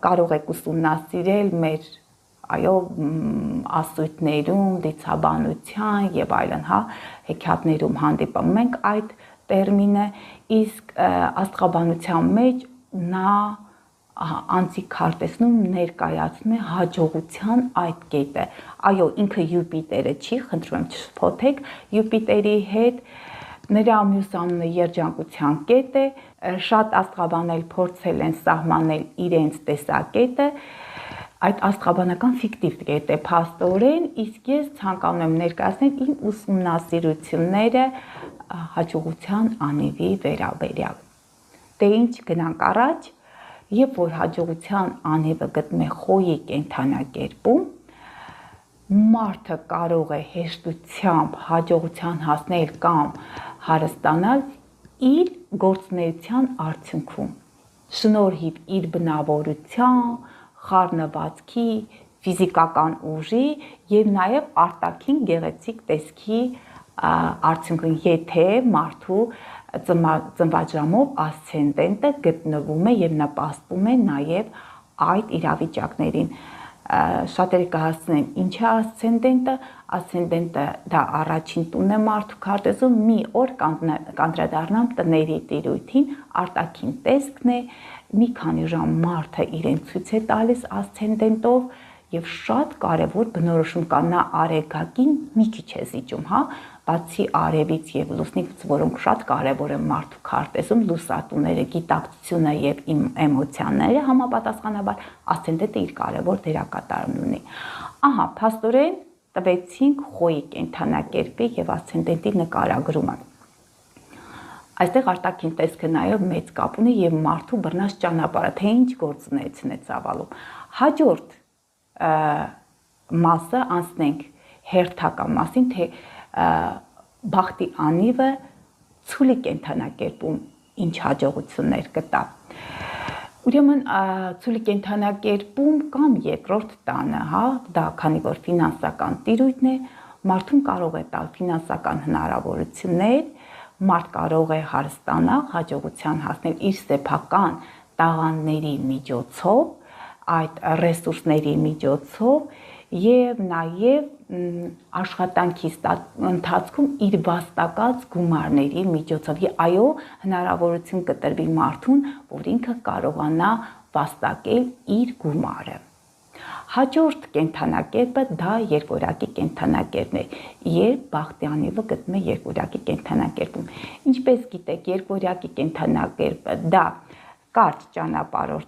կարող եք ուսումնասիրել մեր ասույթներում, դիցաբանության եւ այլն, հա, հեքիաթներում հանդիպում ենք այդ տերմինը, իսկ աստղաբանության մեջ նա անտիքարտեսնում ներկայացնում է հաջողության այդ կետը։ Այո, ինքը Յուպիտերը չի, խնդրում եմ չշփոթեք, Յուպիտերի հետ նրա մյուս անունը երջանկության կետ է, շատ աստղաբանել փորձել են սահմանել իրենց տեսակետը, այդ աստղաբանական ֆիկտիվ կետ է փաստորեն, իսկ ես ցանկանում եմ ներկայացնել իմ ուսումնասիրությունները հաջողության անիվի վերաբերյալ։ Դե ինչ, գնանք առաջ, երբ որ հաջողության անիվը գտնվում է խոյի կենդանակերպում, մարդը կարող է հեշտությամբ հաջողության հասնել կամ հարստանալ իր գործունեության արդյունքում, շնորհիվ իր բնավորության, խառնվածքի, ֆիզիկական ուժի եւ նաեւ արտաքին գեղեցիկ տեսքի արդյունքում, եթե մարդու ծնված ժամով ասցենդենտը գտնվում է եւ նպաստում է նաեւ այդ իրավիճակներին։ Շատերը կհասցնեն, ինչ է ասցենդենտը, ասցենդենտը դա առաջին տունն է մարդու քարտեզում, մի օր կանդրադառնամ տների տիրույթին, արտաքին տեսքն է, մի քանի ժամ մարդը իրեն ցույց է տալիս ասցենդենտով եւ շատ կարեւոր բնորոշում կա, նա արեգակին մի քիչ է զիջում, հա, բացի արևից եւ լուսնից, որոնք շատ կարեւոր են մարդու քարտեզում, լուսատուները, գիտակցությունը եւ էմոցիաները համապատասխանաբար ասցենդենտը իր կարեւոր դերակատարումն ունի։ Ահա, փաստորեն տվեցինք խոյի կենդանակերպի եւ ասցենդենտի նկարագրումը։ Այստեղ արտաքին տեսքը նաեւ մեծ կապ ունի եւ մարդու բռնած ճանապարհը, թե ինչ գործունեություն է ծավալում։ Հաջորդ մասը անցնենք հերթական մասին, թե բախտի անիվը ցուլի կենդանակերպում ինչ հաջողություններ կտա։ Ուրեմն ցուլի կենդանակերպում կամ երկրորդ տանը, հա, դա քանի որ ֆինանսական տիրույթն է, մարդուն կարող է տալ ֆինանսական հնարավորություններ, մարդ կարող է հարստանալ, հաջողության հասնել իր սեփական տաղանդների միջոցով, այդ ռեսուրսների միջոցով եւ նաեւ աշխատանքի ընթացքում իր վաստակած գումարների միջոցով։ Այո, հնարավորություն կտրվի մարդուն, որ ինքը կարողանա վաստակել իր գումարը։ Հաջորդ կենդանակերպը դա երկորակի կենդանակերպն է, երբ բախտի անիվը գտնվում է երկորակի կենդանակերպում։ Ինչպես գիտեք, երկորակի կենդանակերպը դա կարճ ճանապարհորդ